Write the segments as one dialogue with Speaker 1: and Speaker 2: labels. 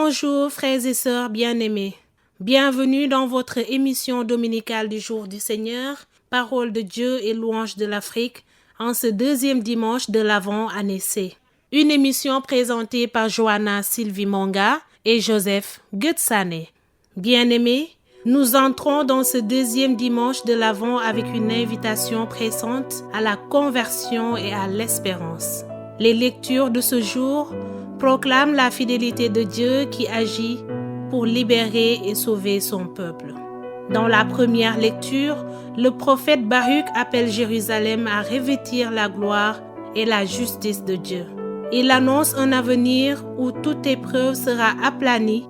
Speaker 1: Bonjour frères et sœurs bien-aimés. Bienvenue dans votre émission dominicale du jour du Seigneur, Parole de Dieu et louange de l'Afrique, en ce deuxième dimanche de l'Avent année C. Une émission présentée par Johanna Sylvie Monga et Joseph Gutsane. Bien-aimés, nous entrons dans ce deuxième dimanche de l'Avent avec une invitation pressante à la conversion et à l'espérance. Les lectures de ce jour proclament la fidélité de Dieu qui agit pour libérer et sauver son peuple. Dans la première lecture, le prophète Baruch appelle Jérusalem à revêtir la gloire et la justice de Dieu. Il annonce un avenir où toute épreuve sera aplanie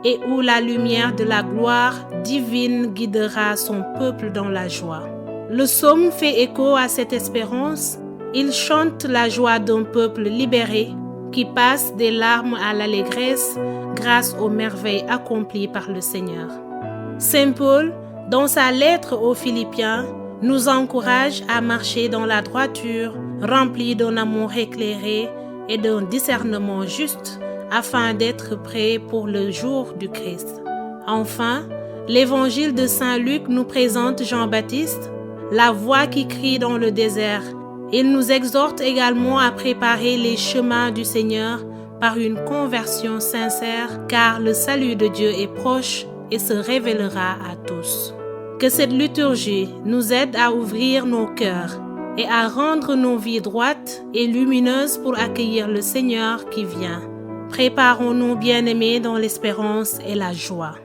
Speaker 1: et où la lumière de la gloire divine guidera son peuple dans la joie. Le psaume fait écho à cette espérance. Il chante la joie d'un peuple libéré qui passe des larmes à l'allégresse grâce aux merveilles accomplies par le Seigneur. Saint Paul, dans sa lettre aux Philippiens, nous encourage à marcher dans la droiture, remplie d'un amour éclairé et d'un discernement juste, afin d'être prêts pour le jour du Christ. Enfin, l'évangile de Saint Luc nous présente Jean-Baptiste, la voix qui crie dans le désert. Il nous exhorte également à préparer les chemins du Seigneur par une conversion sincère, car le salut de Dieu est proche et se révélera à tous. Que cette liturgie nous aide à ouvrir nos cœurs et à rendre nos vies droites et lumineuses pour accueillir le Seigneur qui vient. Préparons-nous, bien-aimés, dans l'espérance et la joie.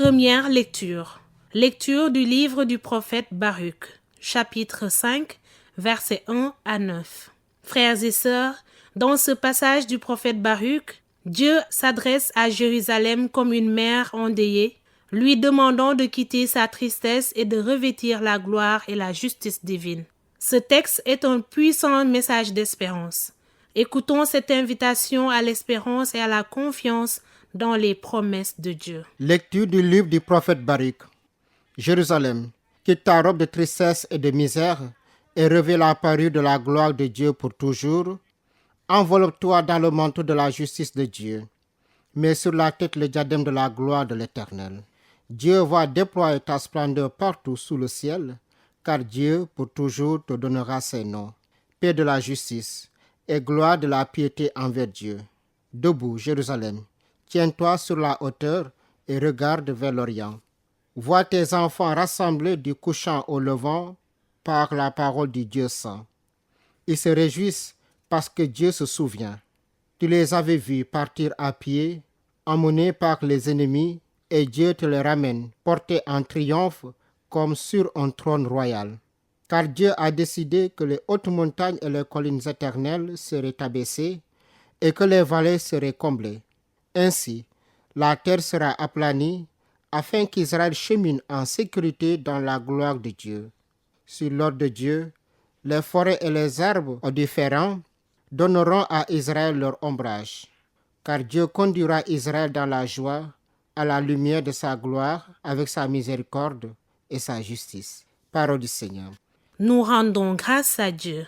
Speaker 1: Première lecture. Lecture du livre du prophète Baruch, chapitre 5, versets 1 à 9. Frères et sœurs, dans ce passage du prophète Baruch, Dieu s'adresse à Jérusalem comme une mère endeuillée, lui demandant de quitter sa tristesse et de revêtir la gloire et la justice divine. Ce texte est un puissant message d'espérance. Écoutons cette invitation à l'espérance et à la confiance dans les promesses de Dieu.
Speaker 2: Lecture du livre du prophète Baruch. Jérusalem, quitte ta robe de tristesse et de misère et revêt la parure de la gloire de Dieu pour toujours. Enveloppe-toi dans le manteau de la justice de Dieu. Mets sur la tête le diadème de la gloire de l'Éternel. Dieu va déployer ta splendeur partout sous le ciel, car Dieu pour toujours te donnera ses noms. paix de la justice et gloire de la piété envers Dieu. Debout, Jérusalem, tiens-toi sur la hauteur et regarde vers l'Orient. Vois tes enfants rassemblés du couchant au levant par la parole du Dieu saint. Ils se réjouissent parce que Dieu se souvient. Tu les avais vus partir à pied, emmenés par les ennemis, et Dieu te les ramène, portés en triomphe comme sur un trône royal. Car Dieu a décidé que les hautes montagnes et les collines éternelles seraient abaissées et que les vallées seraient comblées. Ainsi, la terre sera aplanie afin qu'Israël chemine en sécurité dans la gloire de Dieu. Sur l'ordre de Dieu, les forêts et les arbres différents donneront à Israël leur ombrage. Car Dieu conduira Israël dans la joie, à la lumière de sa gloire, avec sa miséricorde et sa justice. Parole du Seigneur.
Speaker 1: Nous rendons grâce à Dieu.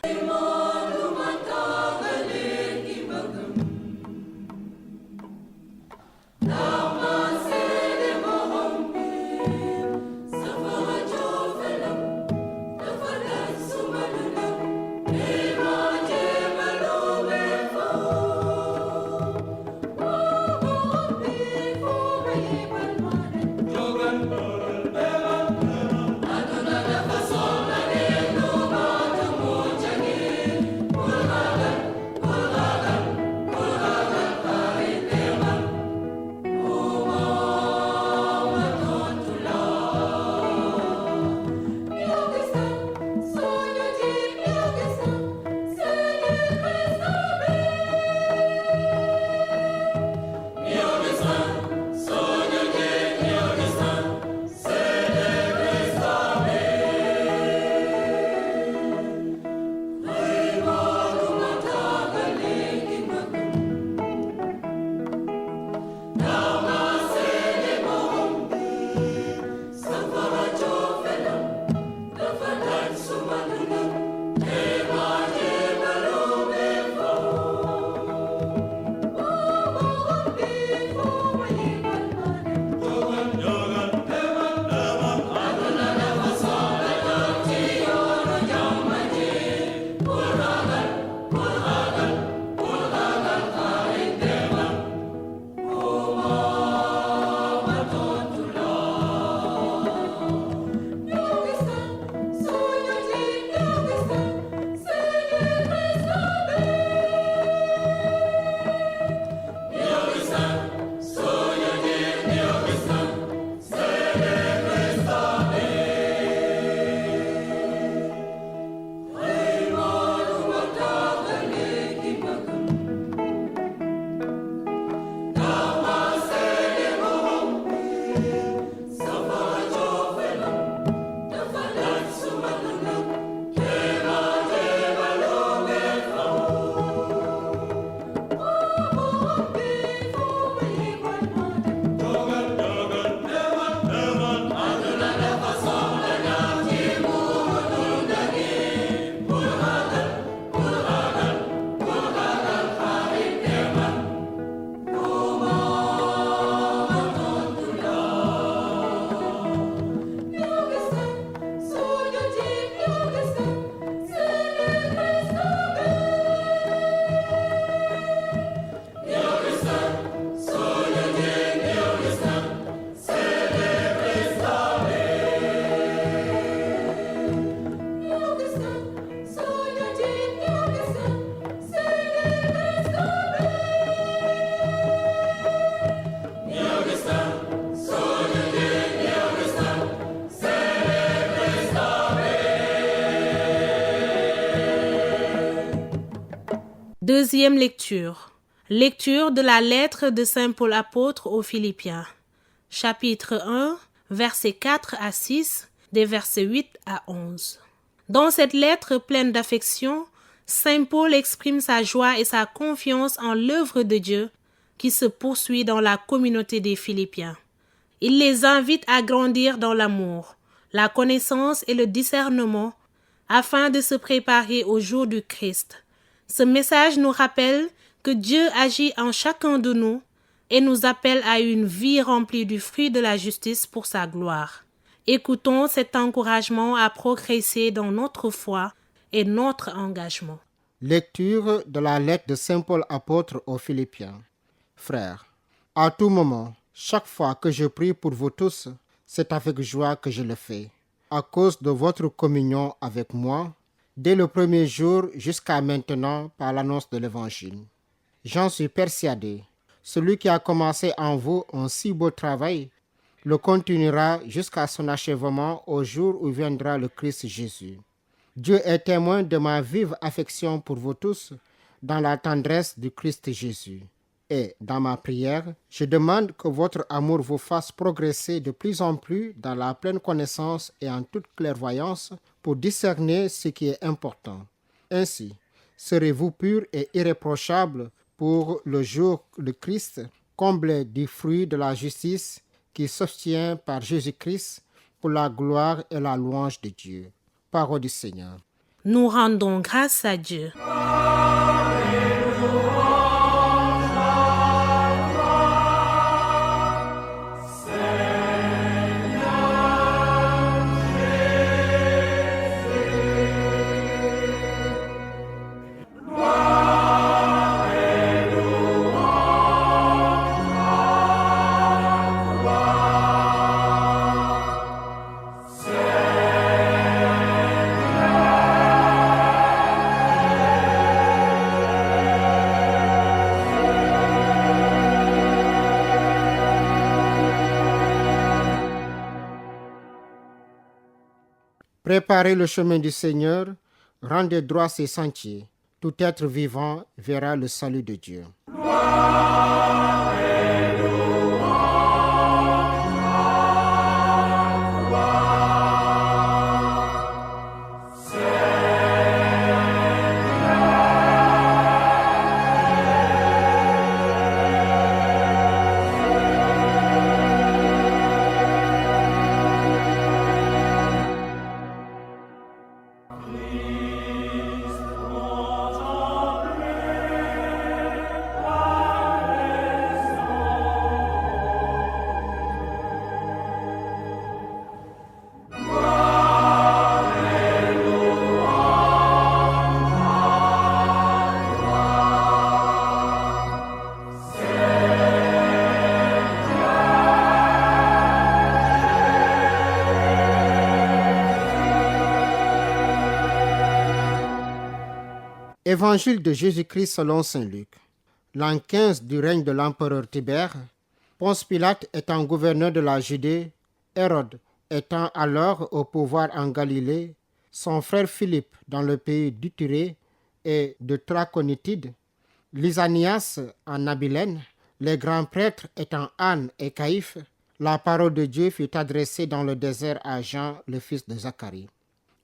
Speaker 1: Deuxième lecture. Lecture de la lettre de Saint Paul apôtre aux Philippiens. Chapitre 1, versets 4 à 6, des versets 8 à 11. Dans cette lettre pleine d'affection, Saint Paul exprime sa joie et sa confiance en l'œuvre de Dieu qui se poursuit dans la communauté des Philippiens. Il les invite à grandir dans l'amour, la connaissance et le discernement afin de se préparer au jour du Christ. Ce message nous rappelle que Dieu agit en chacun de nous et nous appelle à une vie remplie du fruit de la justice pour sa gloire. Écoutons cet encouragement à progresser dans notre foi est notre engagement.
Speaker 2: Lecture de la lettre de Saint Paul apôtre aux Philippiens. Frères, à tout moment, chaque fois que je prie pour vous tous, c'est avec joie que je le fais, à cause de votre communion avec moi, dès le premier jour jusqu'à maintenant par l'annonce de l'Évangile. J'en suis persuadé, celui qui a commencé en vous un si beau travail, le continuera jusqu'à son achèvement au jour où viendra le Christ Jésus. Dieu est témoin de ma vive affection pour vous tous dans la tendresse du Christ Jésus. Et dans ma prière, je demande que votre amour vous fasse progresser de plus en plus dans la pleine connaissance et en toute clairvoyance pour discerner ce qui est important. Ainsi, serez-vous purs et irréprochables pour le jour de Christ, comblés du fruit de la justice qui s'obtient par Jésus-Christ pour la gloire et la louange de Dieu. Parole du Seigneur.
Speaker 1: Nous rendons grâce à Dieu.
Speaker 2: Préparez le chemin du Seigneur, rendez droit ses sentiers. Tout être vivant verra le salut de Dieu. Évangile de Jésus-Christ selon saint Luc. L'an 15 du règne de l'empereur Tibère, Ponce Pilate étant gouverneur de la Judée, Hérode étant alors au pouvoir en Galilée, son frère Philippe dans le pays d'Iturie et de Traconitide, Lysanias en Abilène, les grands prêtres étant Anne et Caïphe, la parole de Dieu fut adressée dans le désert à Jean, le fils de Zacharie.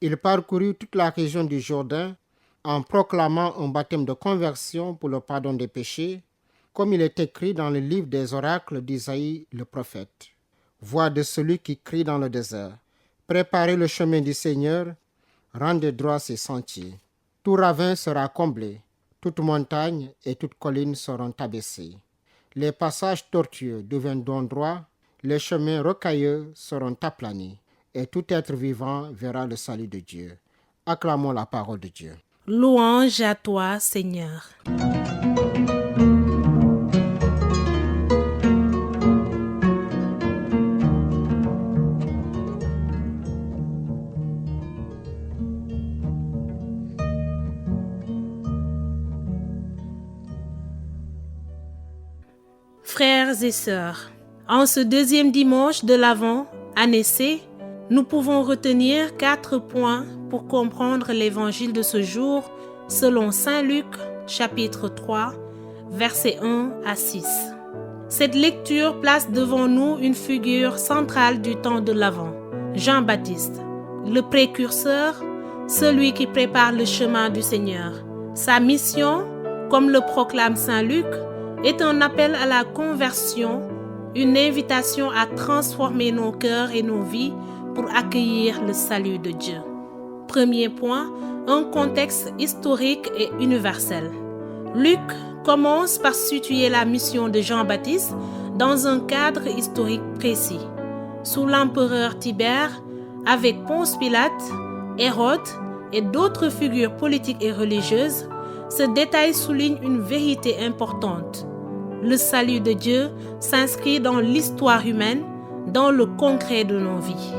Speaker 2: Il parcourut toute la région du Jourdain en proclamant un baptême de conversion pour le pardon des péchés, comme il est écrit dans le livre des oracles d'Isaïe le prophète. Voix de celui qui crie dans le désert. Préparez le chemin du Seigneur, rendez droit ses sentiers. Tout ravin sera comblé, toute montagne et toute colline seront abaissées. Les passages tortueux deviendront droits, les chemins rocailleux seront aplanis, et tout être vivant verra le salut de Dieu. Acclamons la parole de Dieu.
Speaker 1: Louange à toi, Seigneur. Frères et sœurs, en ce deuxième dimanche de l'Avent, année C, nous pouvons retenir 4 points pour comprendre l'évangile de ce jour selon saint Luc, chapitre 3, versets 1 à 6. Cette lecture place devant nous une figure centrale du temps de l'Avent, Jean-Baptiste, le précurseur, celui qui prépare le chemin du Seigneur. Sa mission, comme le proclame saint Luc, est un appel à la conversion, une invitation à transformer nos cœurs et nos vies pour accueillir le salut de Dieu. Premier point, un contexte historique et universel. Luc commence par situer la mission de Jean-Baptiste dans un cadre historique précis. Sous l'empereur Tibère, avec Ponce Pilate, Hérode et d'autres figures politiques et religieuses, ce détail souligne une vérité importante. Le salut de Dieu s'inscrit dans l'histoire humaine, dans le concret de nos vies.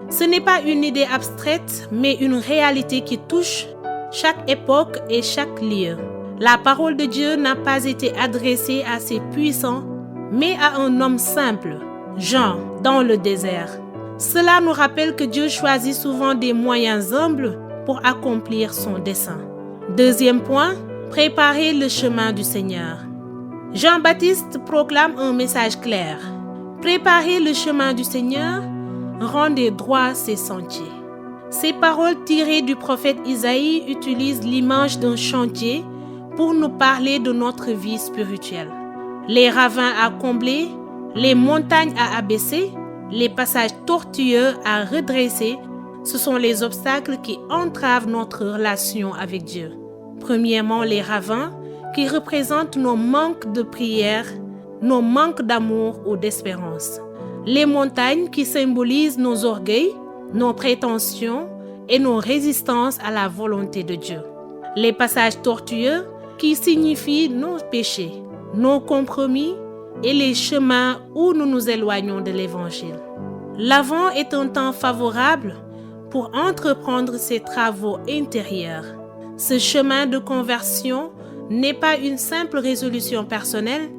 Speaker 1: Ce n'est pas une idée abstraite, mais une réalité qui touche chaque époque et chaque lieu. La parole de Dieu n'a pas été adressée à ces puissants, mais à un homme simple, Jean, dans le désert. Cela nous rappelle que Dieu choisit souvent des moyens humbles pour accomplir son dessein. Deuxième point, préparer le chemin du Seigneur. Jean-Baptiste proclame un message clair. Préparez le chemin du Seigneur, rendez droit ses sentiers. Ces paroles tirées du prophète Isaïe utilisent l'image d'un chantier pour nous parler de notre vie spirituelle. Les ravins à combler, les montagnes à abaisser, les passages tortueux à redresser, ce sont les obstacles qui entravent notre relation avec Dieu. Premièrement, les ravins qui représentent nos manques de prière, nos manques d'amour ou d'espérance. Les montagnes qui symbolisent nos orgueils, nos prétentions et nos résistances à la volonté de Dieu. Les passages tortueux qui signifient nos péchés, nos compromis et les chemins où nous nous éloignons de l'Évangile. L'Avent est un temps favorable pour entreprendre ces travaux intérieurs. Ce chemin de conversion n'est pas une simple résolution personnelle,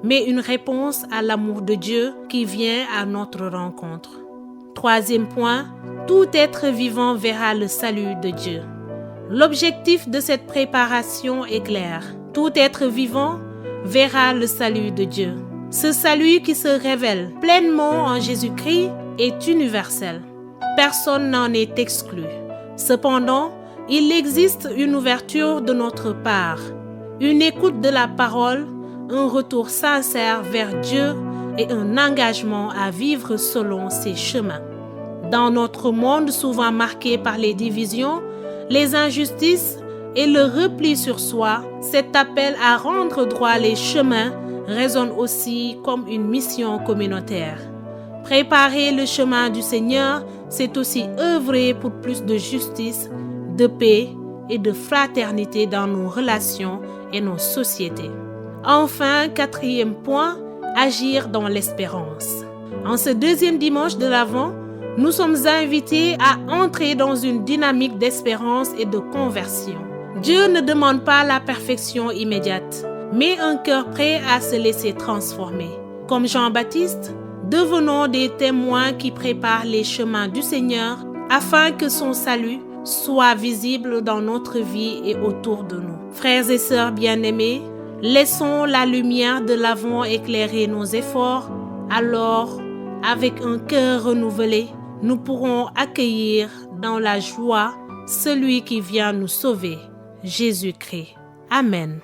Speaker 1: mais une réponse à l'amour de Dieu qui vient à notre rencontre. Troisième point, tout être vivant verra le salut de Dieu. L'objectif de cette préparation est clair. Tout être vivant verra le salut de Dieu. Ce salut qui se révèle pleinement en Jésus-Christ est universel. Personne n'en est exclu. Cependant, il existe une ouverture de notre part, une écoute de la parole, un retour sincère vers Dieu et un engagement à vivre selon ses chemins. Dans notre monde souvent marqué par les divisions, les injustices et le repli sur soi, cet appel à rendre droit les chemins résonne aussi comme une mission communautaire. Préparer le chemin du Seigneur, c'est aussi œuvrer pour plus de justice, de paix et de fraternité dans nos relations et nos sociétés. Enfin, quatrième point, agir dans l'espérance. En ce deuxième dimanche de l'Avent, nous sommes invités à entrer dans une dynamique d'espérance et de conversion. Dieu ne demande pas la perfection immédiate, mais un cœur prêt à se laisser transformer. Comme Jean-Baptiste, devenons des témoins qui préparent les chemins du Seigneur afin que son salut soit visible dans notre vie et autour de nous. Frères et sœurs bien-aimés, laissons la lumière de l'Avent éclairer nos efforts. Alors, avec un cœur renouvelé, nous pourrons accueillir dans la joie celui qui vient nous sauver, Jésus-Christ. Amen.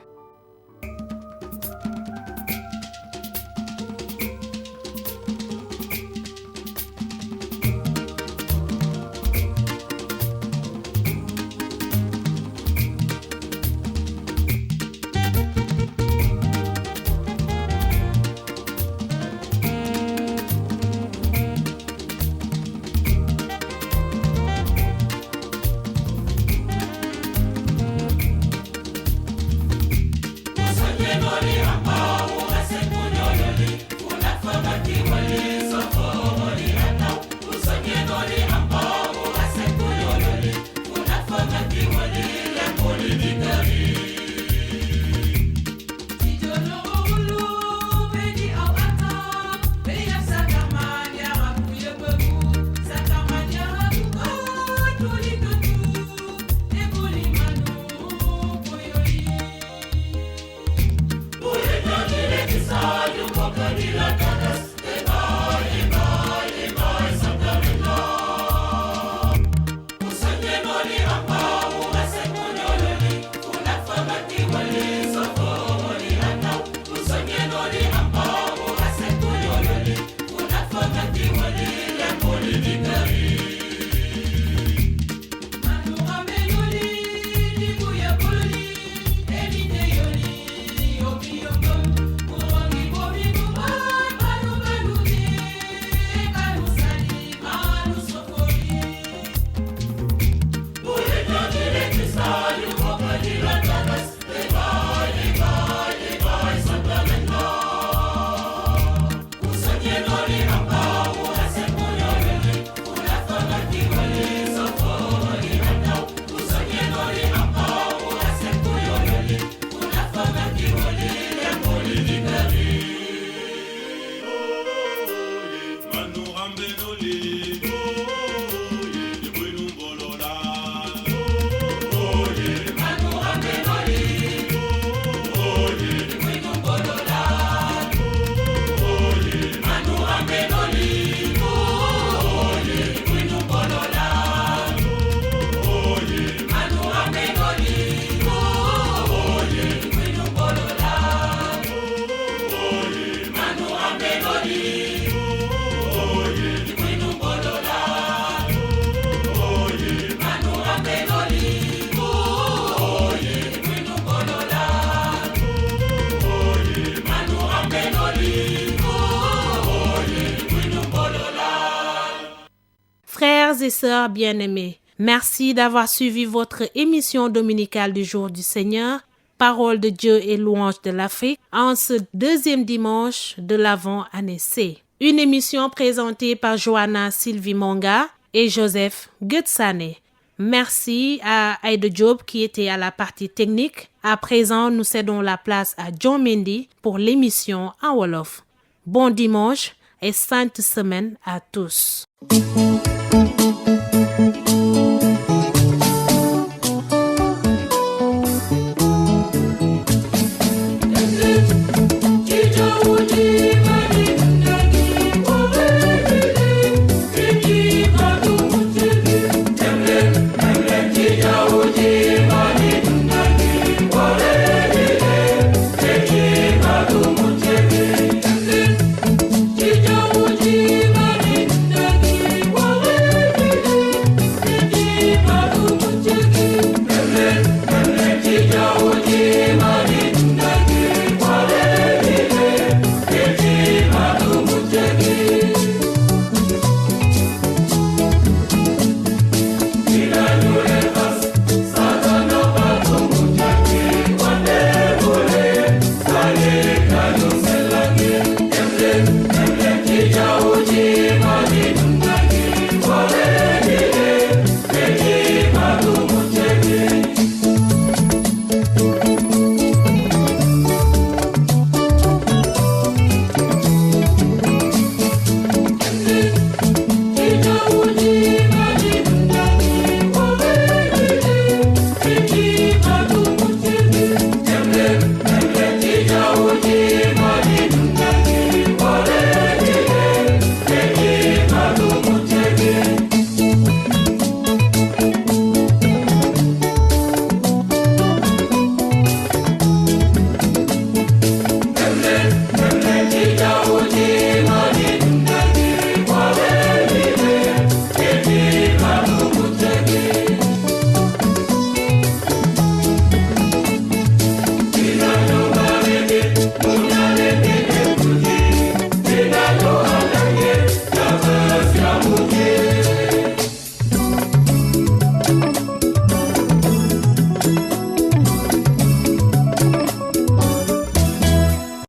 Speaker 1: Frères et sœurs bien-aimés, merci d'avoir suivi votre émission dominicale du jour du Seigneur, Parole de Dieu et louange de l'Afrique, en ce deuxième dimanche de l'Avent année C. Une émission présentée par Joanna Sylvie Monga et Joseph Gutsane. Merci à Aïda Diop qui était à la partie technique. À présent, nous cédons la place à John Mendy pour l'émission en Wolof. Bon dimanche et sainte semaine à tous.